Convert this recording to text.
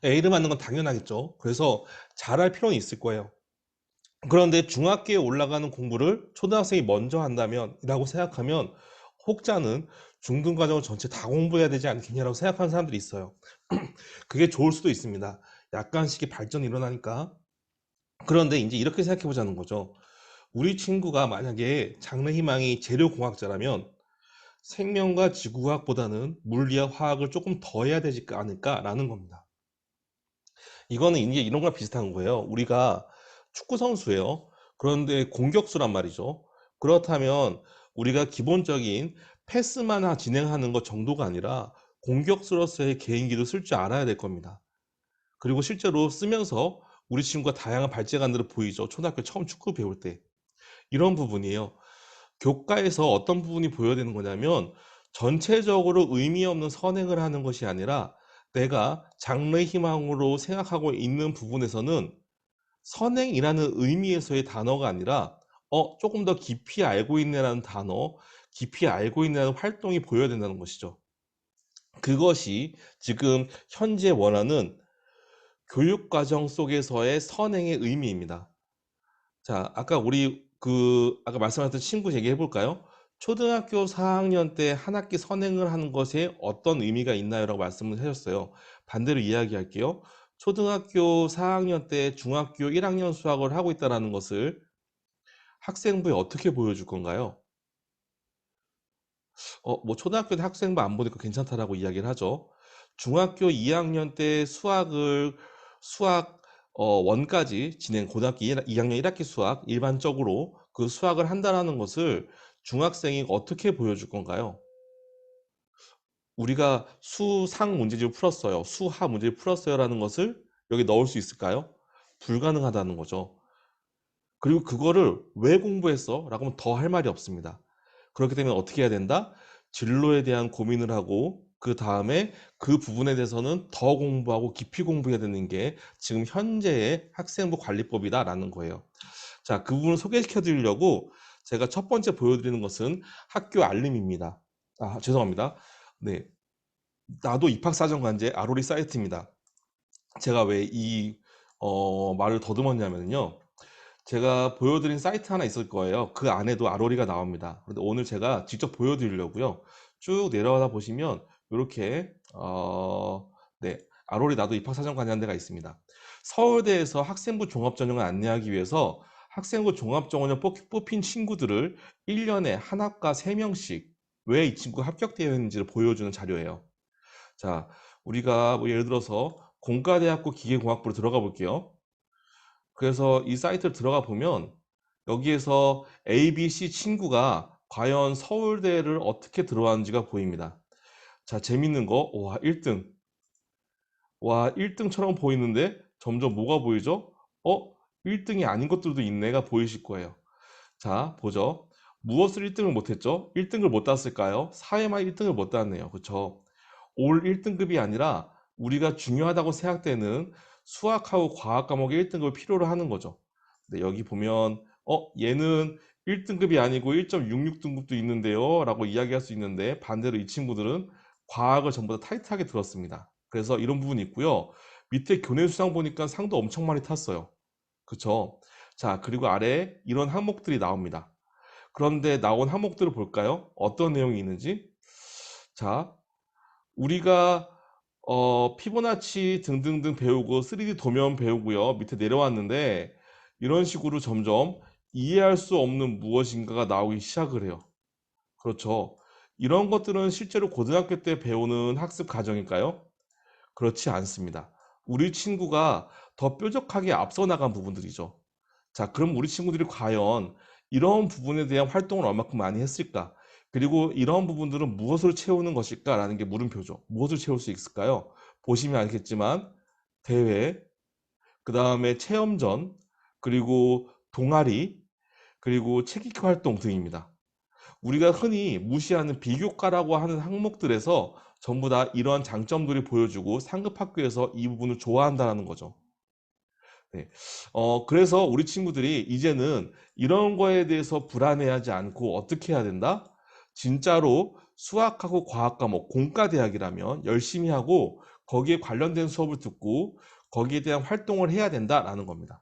A를 맞는 건 당연하겠죠. 그래서 잘할 필요는 있을 거예요. 그런데 중학교에 올라가는 공부를 초등학생이 먼저 한다면 라고 생각하면 혹자는 중등과정을 전체 다 공부해야 되지 않겠냐라고 생각하는 사람들이 있어요. 그게 좋을 수도 있습니다. 약간씩의 발전이 일어나니까. 그런데 이제 이렇게 생각해 보자는 거죠. 우리 친구가 만약에 장래희망이 재료공학자라면 생명과 지구과학보다는 물리학, 화학을 조금 더 해야 되지 않을까라는 겁니다. 이거는 이제 이런 거랑 비슷한 거예요. 우리가 축구 선수예요. 그런데 공격수란 말이죠. 그렇다면 우리가 기본적인 패스만 진행하는 것 정도가 아니라 공격수로서의 개인기도 쓸 줄 알아야 될 겁니다. 그리고 실제로 쓰면서 우리 친구가 다양한 발재간들을 보이죠. 초등학교 처음 축구 배울 때. 이런 부분이에요. 교과에서 어떤 부분이 보여야 되는 거냐면 전체적으로 의미 없는 선행을 하는 것이 아니라 내가 장래 희망으로 생각하고 있는 부분에서는 선행이라는 의미에서의 단어가 아니라 조금 더 깊이 알고 있네라는 단어, 깊이 알고 있네라는 활동이 보여야 된다는 것이죠. 그것이 지금 현재 원하는 교육과정 속에서의 선행의 의미입니다. 자, 아까 말씀하셨던 친구 얘기해 볼까요? 초등학교 4학년 때 한 학기 선행을 하는 것에 어떤 의미가 있나요? 라고 말씀을 하셨어요. 반대로 이야기할게요. 초등학교 4학년 때 중학교 1학년 수학을 하고 있다는 것을 학생부에 어떻게 보여줄 건가요? 뭐 초등학교 때 학생부 안 보니까 괜찮다라고 이야기를 하죠. 중학교 2학년 때 수학 원까지 진행, 고등학교 2학년 1학기 수학 일반적으로 그 수학을 한다라는 것을 중학생이 어떻게 보여줄 건가요? 우리가 수상 문제집을 풀었어요. 수하 문제를 풀었어요라는 것을 여기 넣을 수 있을까요? 불가능하다는 거죠. 그리고 그거를 왜 공부했어? 라고 하면 더 할 말이 없습니다. 그렇기 때문에 어떻게 해야 된다? 진로에 대한 고민을 하고 그 다음에 그 부분에 대해서는 더 공부하고 깊이 공부해야 되는 게 지금 현재의 학생부 관리법이다라는 거예요. 자, 그 부분을 소개시켜 드리려고 제가 첫 번째 보여드리는 것은 학교 알림입니다. 아, 죄송합니다. 네, 나도 입학사정관제 아로리 사이트입니다. 제가 왜 이 말을 더듬었냐면요. 제가 보여드린 사이트 하나 있을 거예요. 그 안에도 아로리가 나옵니다. 그런데 오늘 제가 직접 보여드리려고요. 쭉 내려가다 보시면 이렇게 네, 아로리 나도 입학사정관이라는 데가 있습니다. 서울대에서 학생부 종합전형을 안내하기 위해서 학생부 종합전형을 뽑힌 친구들을 1년에 한 학과 3명씩 왜 이 친구가 합격되어 있는지를 보여주는 자료예요. 자, 우리가 뭐 예를 들어서 공과대학교 기계공학부로 들어가 볼게요. 그래서 이 사이트를 들어가 보면 여기에서 A, B, C 친구가 과연 서울대를 어떻게 들어왔는지가 보입니다. 자, 재밌는 거, 와, 1등. 와, 1등처럼 보이는데 점점 뭐가 보이죠? 어, 1등이 아닌 것들도 있네가 보이실 거예요. 자, 보죠. 무엇을 1등을 못했죠? 1등을 못 땄을까요? 사회만 1등을 못 땄네요. 그쵸? 올 1등급이 아니라 우리가 중요하다고 생각되는 수학하고 과학 과목의 1등급을 필요로 하는 거죠. 근데 여기 보면 얘는 1등급이 아니고 1.66등급도 있는데요 라고 이야기할 수 있는데 반대로 이 친구들은 과학을 전부 다 타이트하게 들었습니다. 그래서 이런 부분이 있고요. 밑에 교내 수상 보니까 상도 엄청 많이 탔어요. 그쵸? 자, 그리고 아래에 이런 항목들이 나옵니다. 그런데 나온 항목들을 볼까요? 어떤 내용이 있는지? 자, 우리가 피보나치 등등등 배우고 3D 도면 배우고요. 밑에 내려왔는데 이런 식으로 점점 이해할 수 없는 무엇인가가 나오기 시작을 해요. 그렇죠. 이런 것들은 실제로 고등학교 때 배우는 학습 과정일까요? 그렇지 않습니다. 우리 친구가 더 뾰족하게 앞서 나간 부분들이죠. 자, 그럼 우리 친구들이 과연 이런 부분에 대한 활동을 얼마큼 많이 했을까? 그리고 이런 부분들은 무엇을 채우는 것일까라는 게 물음표죠. 무엇을 채울 수 있을까요? 보시면 알겠지만 대회, 그 다음에 체험전, 그리고 동아리, 그리고 책읽기 활동 등입니다. 우리가 흔히 무시하는 비교과라고 하는 항목들에서 전부 다 이러한 장점들이 보여주고 상급 학교에서 이 부분을 좋아한다는 거죠. 네. 그래서 우리 친구들이 이제는 이런 거에 대해서 불안해하지 않고 어떻게 해야 된다? 진짜로 수학하고 과학 과목, 공과대학이라면 열심히 하고 거기에 관련된 수업을 듣고 거기에 대한 활동을 해야 된다라는 겁니다.